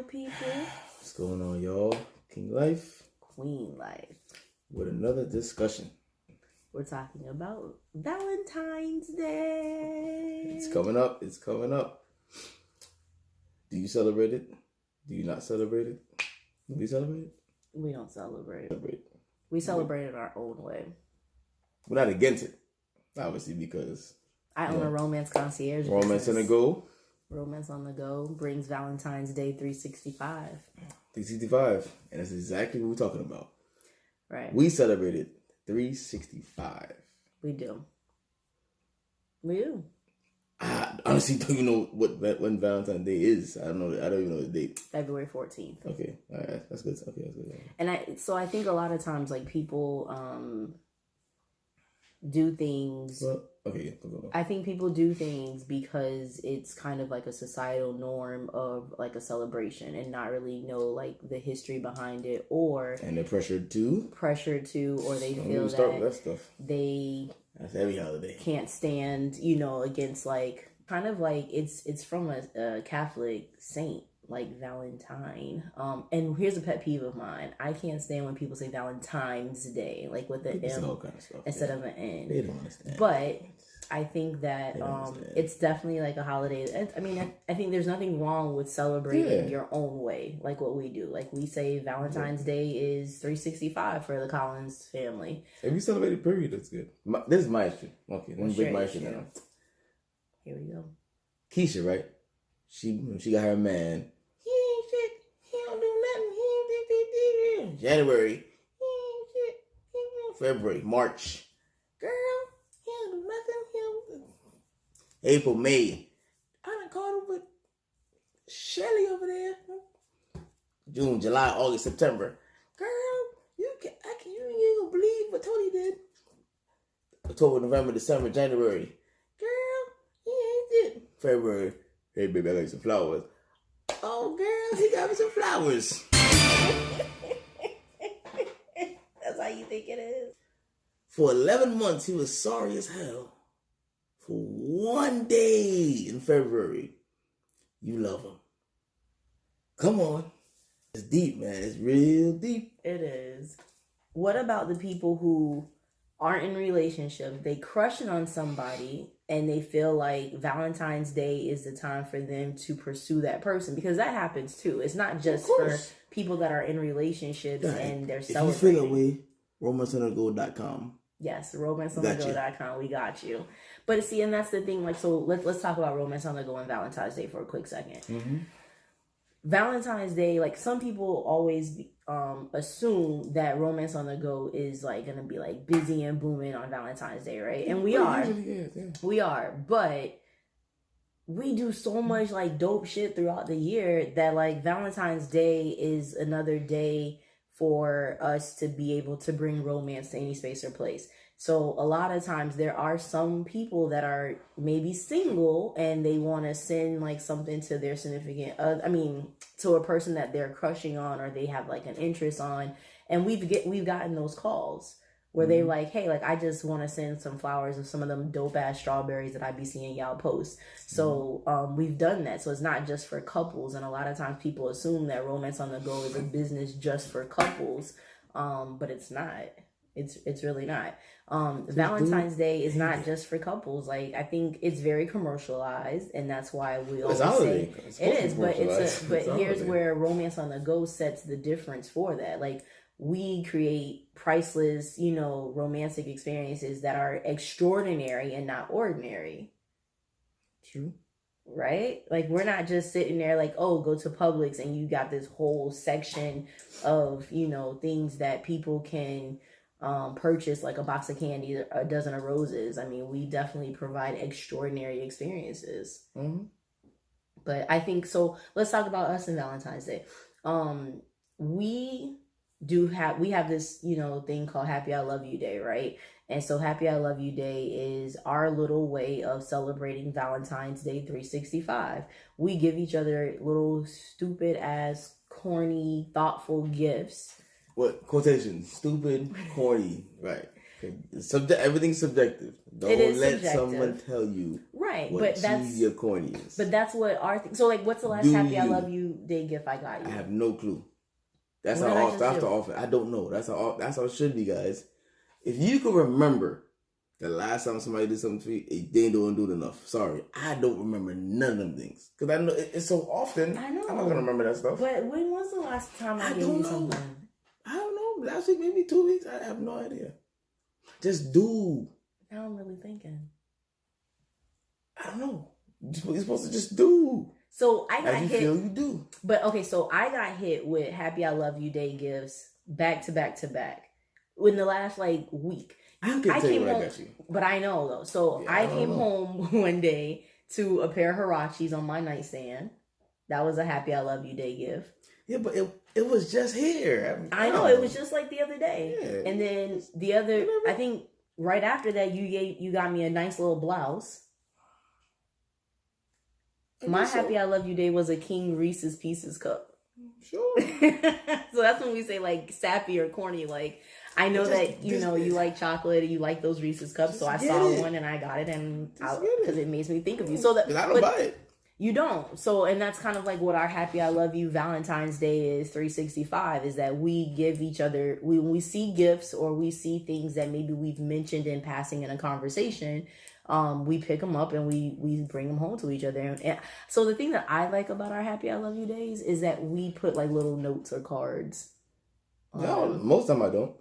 people? What's going on, y'all? King Life. Queen Life. With another discussion. We're talking about Valentine's Day. It's coming up. It's coming up. Do you celebrate it? Do you not celebrate it? Do we celebrate it? We don't celebrate. We celebrate it our own way. We're not against it, obviously, because I own a romance concierge. Romance on the go. Romance on the go brings Valentine's Day 365. 365. And that's exactly what we're talking about. Right. We celebrated 365. We do. We do. I honestly don't even know when Valentine's Day is. I don't even know the date. February 14th. Okay. All right. That's good. Okay, that's good. And I think a lot of times, like, people do things. Well, okay, go. I think people do things because it's kind of like a societal norm of like a celebration and not really know like the history behind it, and they're pressured to, or they feel that that's every holiday can't stand, against like kind of like it's from a Catholic saint like Valentine. And here's a pet peeve of mine. I can't stand when people say Valentine's Day, like with the M all kind of stuff, instead of an N. They don't understand. But I think that it's definitely like a holiday. I mean, I think there's nothing wrong with celebrating your own way, like what we do. Like we say Valentine's Day is 365 for the Collins family. If you celebrate a period, that's good. This is my issue. Okay, let me break my issue now. Here we go. Keisha, right? She got her man. He ain't shit. He don't do nothing. He ain't January. He ain't shit. February, March. Girl, he don't do nothing. April, May. I done caught up with Shelly over there. June, July, August, September. Girl, you ain't gonna believe what Tony did. October, November, December, January. Girl, he ain't it. February. Hey, baby, I got you some flowers. Oh, girl, he got me some flowers. That's how you think it is. For 11 months, he was sorry as hell. For one day in February, you love him. Come on. It's deep, man. It's real deep. It is. What about the people who aren't in relationships? They crushing on somebody and they feel like Valentine's Day is the time for them to pursue that person, because that happens too. It's not just for people that are in relationships and they're celebrating. If you feel that way, romanceonthego.com. Yes, romanceonthego.com. We got you. But see, and that's the thing. Like, so let's talk about Romance on the Go and Valentine's Day for a quick second. Mm-hmm. Valentine's Day, like some people always assume that Romance on the Go is like gonna be like busy and booming on Valentine's Day, right? And we are, but we do so much like dope shit throughout the year that like Valentine's Day is another day for us to be able to bring romance to any space or place. So a lot of times there are some people that are maybe single and they want to send like something to their significant to a person that they're crushing on or they have like an interest on. And we've gotten those calls where they like, hey, like I just want to send some flowers and some of them dope ass strawberries that I be seeing y'all post. So we've done that. So it's not just for couples. And a lot of times people assume that Romance on the Go is a business just for couples. But it's not. It's really not. Valentine's Day is not just for couples. Like I think it's very commercialized, and that's why we always say it is. But here's where Romance on the Go sets the difference for that. Like we create priceless, romantic experiences that are extraordinary and not ordinary. True. Right? Like we're not just sitting there like, oh, go to Publix and you got this whole section of things that people can purchase, like a box of candy, a dozen of roses. I mean, we definitely provide extraordinary experiences. Mm-hmm. But I think so. Let's talk about us and Valentine's Day. We have this thing called Happy I Love You Day, right? And so Happy I Love You Day is our little way of celebrating Valentine's Day 365. We give each other little stupid ass, corny, thoughtful gifts. What? Quotation. Stupid, corny. Right. Everything's subjective. Don't let subjective. Someone tell you right, what cheesy or corny is. But that's what our so like. What's the last Happy I Love You Day gift I got you? I have no clue. That's how often. I don't know. That's how it should be, guys. If you can remember the last time somebody did something for you, they don't do it enough. Sorry, I don't remember none of them things because I know it's so often. I know. I'm not gonna remember that stuff. But when was the last time I gave you something? I don't know. Last week, maybe 2 weeks. I have no idea. Just do. Now I'm really thinking. I don't know. You're supposed to just do. So I got hit. As you feel you do. But okay, so I got hit with Happy I Love You Day gifts back to back to back in the last like week. I came home, but I know though. So yeah, I came home one day to a pair of Hirachis on my nightstand. That was a Happy I Love You Day gift. Yeah, but it was just here. I know it was just like the other day, yeah. And then I think right after that you got me a nice little blouse. My Happy I Love You Day was a King Reese's Pieces cup. Sure. So that's when we say like sappy or corny. Like I know that you like chocolate and you like those Reese's cups. So I saw one and I got it because it makes me think of you. So that I don't buy it. You don't. So, and that's kind of like what our Happy I Love You Valentine's Day is 365 is that we give each other, when we see gifts or we see things that maybe we've mentioned in passing in a conversation, we pick them up and we bring them home to each other. And so the thing that I like about our Happy I Love You days is that we put like little notes or cards. No, most of them I don't.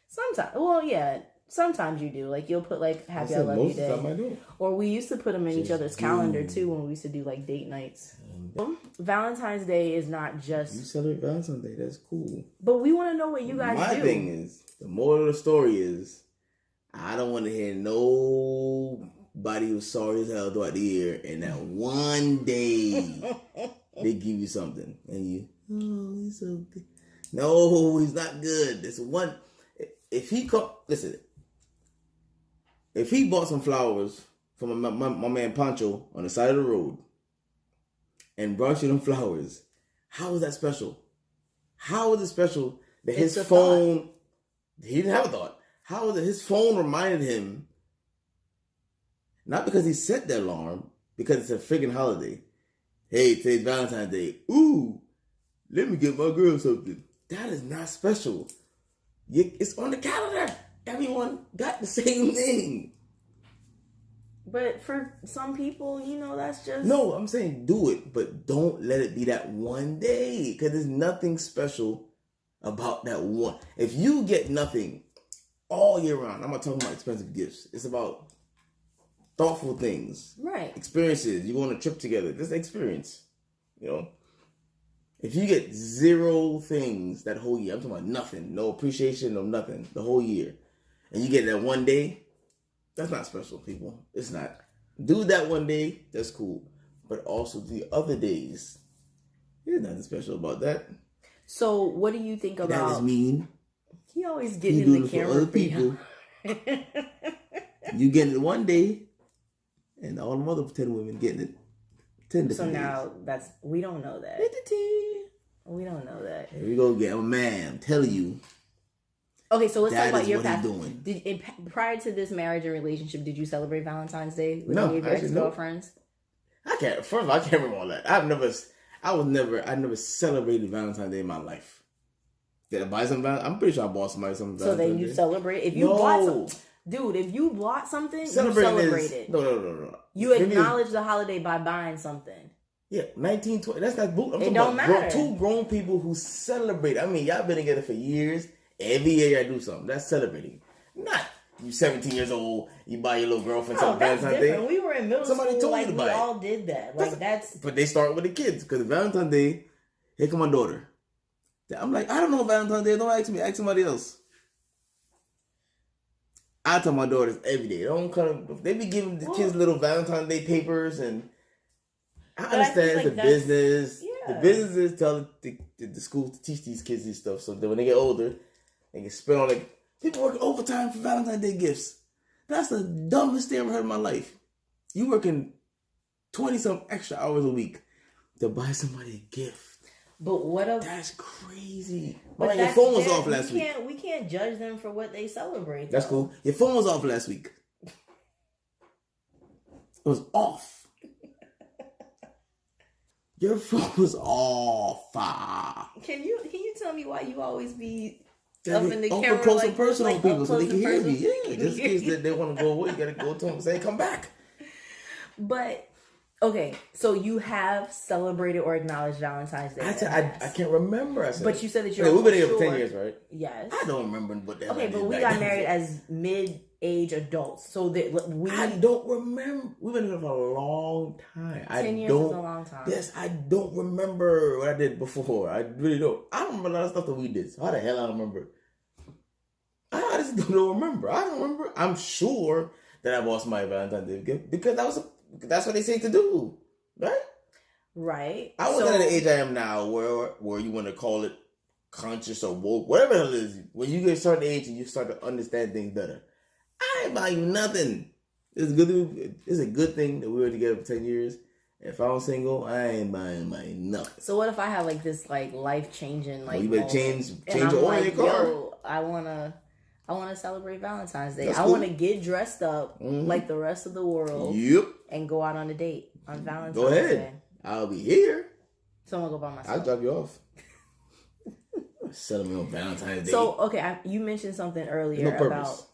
Sometimes. Well, yeah. Sometimes you do. Like, you'll put, like, Happy I Love You Day. Most of the time I do. Or we used to put them in each other's calendar, too, when we used to do, like, date nights. Valentine's Day is not just... You celebrate Valentine's Day. That's cool. But we want to know what you guys do. My thing is, the moral of the story is, I don't want to hear nobody who's sorry as hell throughout the year, and that one day they give you something, and you, oh, he's so good. No, he's not good. It's one... If he listen... If he bought some flowers from my man Pancho on the side of the road and brought you them flowers, how is that special? How is it special that his phone... He didn't have a thought. How is it his phone reminded him, not because he set the alarm, because it's a freaking holiday. Hey, today's Valentine's Day. Ooh, let me get my girl something. That is not special. It's on the calendar. Everyone got the same thing. But for some people, that's just... No, I'm saying do it, but don't let it be that one day. Because there's nothing special about that one. If you get nothing all year round, I'm not talking about expensive gifts. It's about thoughtful things. Right. Experiences. You go on a trip together. Just experience. If you get zero things that whole year, I'm talking about nothing, no appreciation, no nothing, the whole year, and you get that one day, that's not special, people. It's not. Do that one day, that's cool. But also the other days, there's nothing special about that. So what do you think about... That is mean. He always getting in the camera for other people. You get it one day, and all the other 10 women getting it 10 different days. We don't know that. We don't know that. Here we go again. Oh, man, I'm telling you. Okay, so let's talk about your past. Prior to this marriage and relationship, did you celebrate Valentine's Day with any of your ex-girlfriends? I can't. First of all, I can't remember all that. I never celebrated Valentine's Day in my life. Did I buy something? I'm pretty sure I bought somebody something. So then you celebrate. If you bought something, dude, if you bought something, you celebrate it. No. You acknowledge the holiday by buying something. Yeah, 1920. That's not boot. It don't matter. Two grown people who celebrate. I mean, y'all been together for years. Every year y'all do something. That's celebrating. Not you 17 years old. You buy your little girlfriend something Valentine's Day. We were in middle school. Somebody told you to buy it. We all did that. That's. But they start with the kids because Valentine's Day. Here come my daughter. I'm like, I don't know Valentine's Day. Don't ask me. Ask somebody else. I tell my daughters every day. They be giving the kids little Valentine's Day papers and. I understand it's a business. Yeah. The businesses tell the school to teach these kids this stuff so that when they get older, they can spend on it. People working overtime for Valentine's Day gifts. That's the dumbest thing I ever heard in my life. You working 20-some extra hours a week to buy somebody a gift. But what a... That's crazy. But your phone was off last week. We can't judge them for what they celebrate. That's cool. Your phone was off last week. It was off. Your phone was off. Can you tell me why you always be up in the camera close like and personal like people so they can hear me? personal? Yeah, just in case they want to go away, you gotta go to them and say, "Come back." But okay, so you have celebrated or acknowledged Valentine's Day. I can't rember. But you said that you're. We've been together for 10 years, right? Yes. I don't remember what that. Okay, but we got married as mid-age adults, so that we. I don't remember. We've been together for a long time. 10 years is a long time. Yes, I don't remember what I did before. I really don't. I don't remember a lot of stuff that we did. So how the hell I don't remember? I just don't remember. I don't remember. I'm sure that I bought somebody Valentine's Day gift because that's what they say to do, right? Right. I wasn't at the age I am now where you want to call it conscious or woke, whatever the hell it is. When you get a certain age and you start to understand things better, I ain't buying you nothing. It's a good thing that we were together for 10 years. If I was single, I ain't buying nothing. So what if I have like this like life changing like? You better change your oil in your car. Yo, I wanna celebrate Valentine's Day. That's I cool. wanna get dressed up like the rest of the world. Yep. And go out on a date on Valentine's Day. Go ahead. I'll be here. So I'm gonna go by myself. I'll drop you off. Settle me on Valentine's Day. So okay, you mentioned something earlier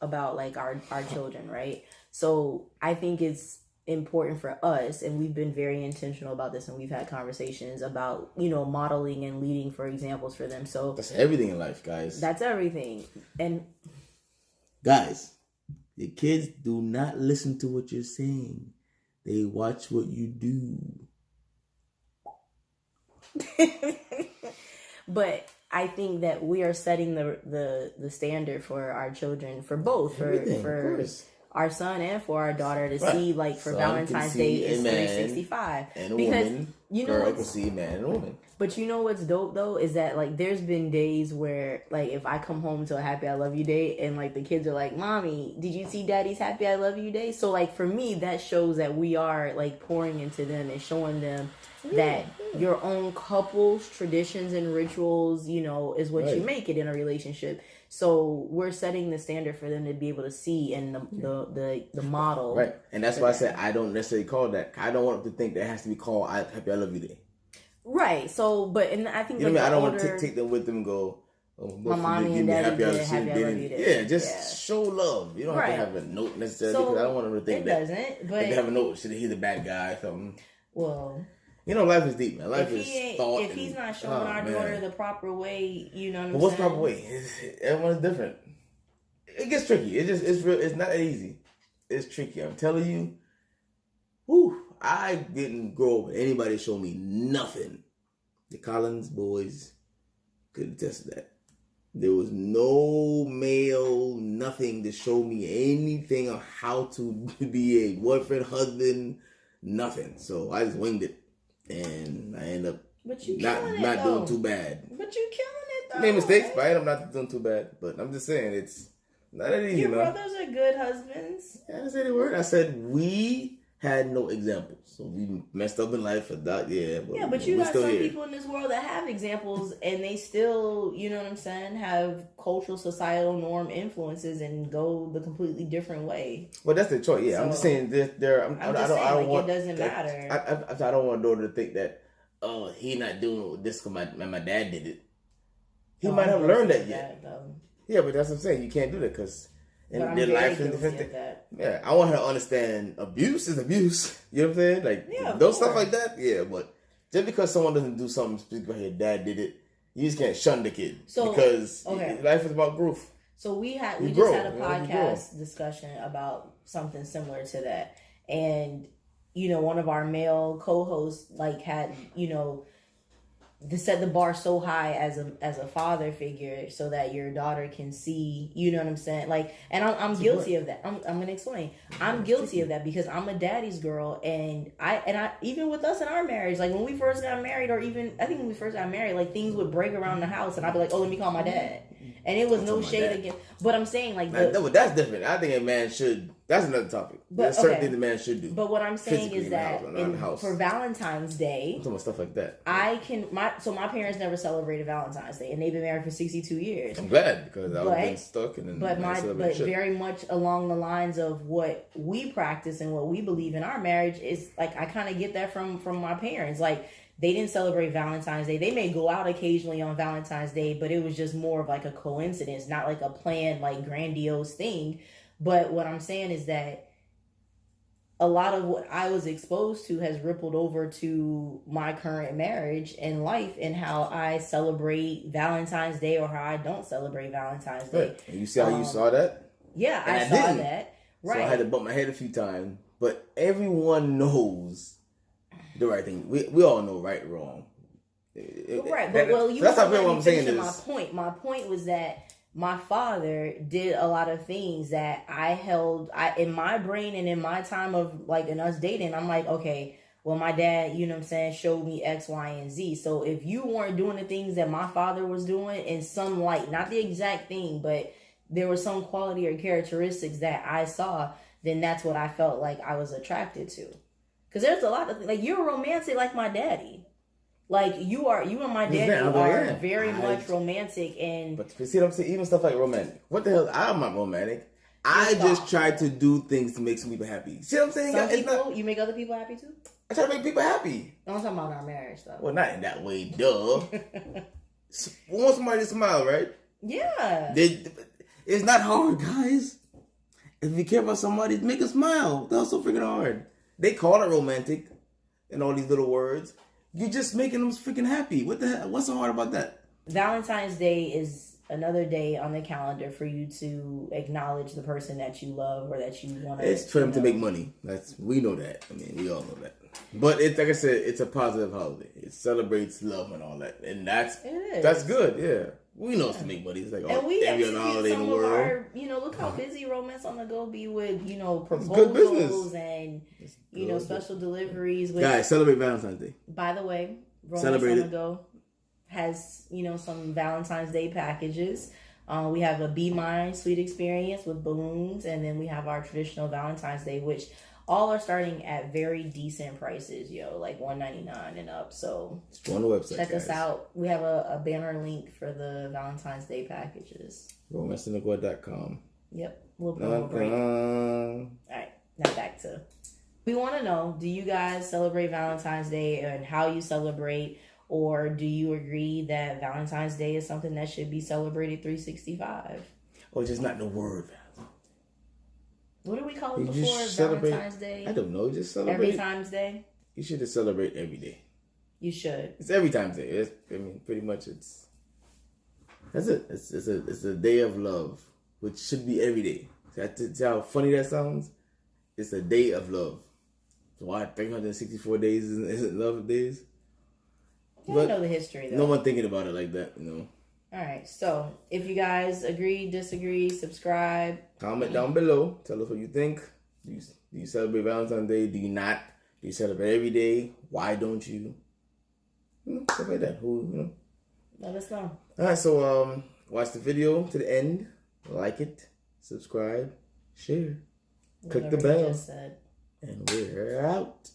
about like our children, right? So I think it's important for us, and we've been very intentional about this, and we've had conversations about modeling and leading for examples for them. So that's everything in life, guys. That's everything. And guys, your kids do not listen to what you're saying. They watch what you do. But I think that we are setting the standard for our children, for both, for our son and for our daughter to see, like, for son Valentine's Day is 365. And a because woman, girl can see a man and a woman. But you know what's dope though is that like there's been days where like if I come home to a happy I love you day and like the kids are like, "Mommy, did you see Daddy's happy I love you day?" So like for me that shows that we are like pouring into them and showing them that your own couple's traditions and rituals, is what you make it in a relationship. So we're setting the standard for them to be able to see in the model. Right. And that's why I said I don't necessarily call that. I don't want them to think that it has to be called happy I love you day. Right. So, and I think I don't want to take them with them and go, my mommy and daddy did happy I love you day. Yeah, just show love. You don't have to have a note necessarily because I don't want them to think but they have a note. Should he's a bad guy or something? Well, life is deep, man. Life is thought. If he's not showing our daughter the proper way, what I'm saying? What's proper way? Everyone's different. It gets tricky. It's real. It's not that easy. It's tricky. I'm telling you. Whew. I didn't grow up with anybody show me nothing. The Collins boys could attest to that. There was no male, nothing to show me anything on how to be a boyfriend, husband, nothing. So I just winged it. And I end up not doing too bad. But you killing it though. Made mistakes, but I end up not doing too bad. But I'm just saying, it's not that easy, Your brothers are good husbands. I didn't say the word. I said we had no examples. So we messed up in life. But you got some people in this world that have examples and they still, have cultural, societal norm influences and go the completely different way. Well, that's the choice. Yeah, so, I'm just saying I don't want it doesn't matter. I don't want a daughter to think that, oh, he not doing this because my dad did it. He might have learned that yet. Yeah, but that's what I'm saying. You can't do that because in their life is different. Yeah, I want her to understand abuse is abuse. You know what I'm saying? Like those stuff like that. Yeah, but just because someone doesn't do something because your dad did it, you just can't shun the kid because life is about growth. So we just had a podcast discussion about something similar to that, and one of our male co-hosts had to set the bar so high as a father figure so that your daughter can see, you know what I'm saying? Like, and I'm guilty of that. I'm going to explain. I'm guilty of that because I'm a daddy's girl, and I even with us in our marriage, like when we first got married, or even I think when we first got married, like things would break around the house and I'd be like, "Oh, let me call my dad." And it was no shade against, but I'm saying like that's different. I think a man should That's another topic. But, There's certain things the man should do. But what I'm saying is that for Valentine's Day, I'm talking about stuff like that. My parents never celebrated Valentine's Day, and they've been married for 62 years. I'm glad because I was been stuck and but very much along the lines of what we practice and what we believe in our marriage is like I kind of get that from my parents. Like they didn't celebrate Valentine's Day. They may go out occasionally on Valentine's Day, but it was just more of like a coincidence, not like a planned like grandiose thing. But what I'm saying is that a lot of what I was exposed to has rippled over to my current marriage and life and how I celebrate Valentine's Day or how I don't celebrate Valentine's Day. Right. And you see how you saw that? Yeah, I saw that. Right. So I had to bump my head a few times. But everyone knows the right thing. We all know right and wrong. Right. But you that's not what I'm saying. My point was that my father did a lot of things that I held in my brain and in my time of like in us dating. I'm like, okay, well, my dad, you know what I'm saying, showed me X, Y, and Z. So if you weren't doing the things that my father was doing in some light, not the exact thing, but there was some quality or characteristics that I saw, then that's what I felt like I was attracted to. Because there's a lot of like you're romantic like my daddy. Like you and my daddy are very much romantic, but see what I'm saying? Even stuff like romantic. What the hell? I'm not romantic. I just try to do things to make some people happy. See what I'm saying? Some people, you make other people happy too? I try to make people happy. I'm talking about our marriage though. Well, not in that way, duh. We want somebody to smile, right? Yeah. It's not hard, guys. If you care about somebody, make them smile. That's so freaking hard. They call it romantic and all these little words. You're just making them freaking happy. What the hell? What's so hard about that? Valentine's Day is another day on the calendar for you to acknowledge the person that you love or that you want to. It's for them to make money. We know that. I mean, we all know that. But it's like I said, it's a positive holiday. It celebrates love and all that, and that's good. Yeah, we know it's to make money. It's like every other holiday in the world. Look how busy Romance on the Go be with proposals and special deliveries. Guys, celebrate Valentine's Day. By the way, Romance on the Go has some Valentine's Day packages. We have a Be Mine Sweet Experience with balloons, and then we have our traditional Valentine's Day, which all are starting at very decent prices, like $199 and up. So go on the website. Check us out. We have a banner link for the Valentine's Day packages. romanceinthegod.com. Yep. We'll break. All right. Now back to. We want to know: do you guys celebrate Valentine's Day and how you celebrate? Or do you agree that Valentine's Day is something that should be celebrated 365? Or just not the word. What do we call it before Valentine's Day? I don't know. Just celebrate. Every Time's Day? You should just celebrate every day. You should. It's every Time's Day. Pretty much that's it. It's a day of love, which should be every day. See how funny that sounds? It's a day of love. So why 364 days isn't love days? I don't know the history, though. No one thinking about it like that, All right. So, if you guys agree, disagree, subscribe. Comment down below. Tell us what you think. Do you celebrate Valentine's Day? Do you not? Do you celebrate every day? Why don't you? Stuff like that. Let us know. All right. So, watch the video to the end. Like it. Subscribe. Share. Click the bell. And we're out.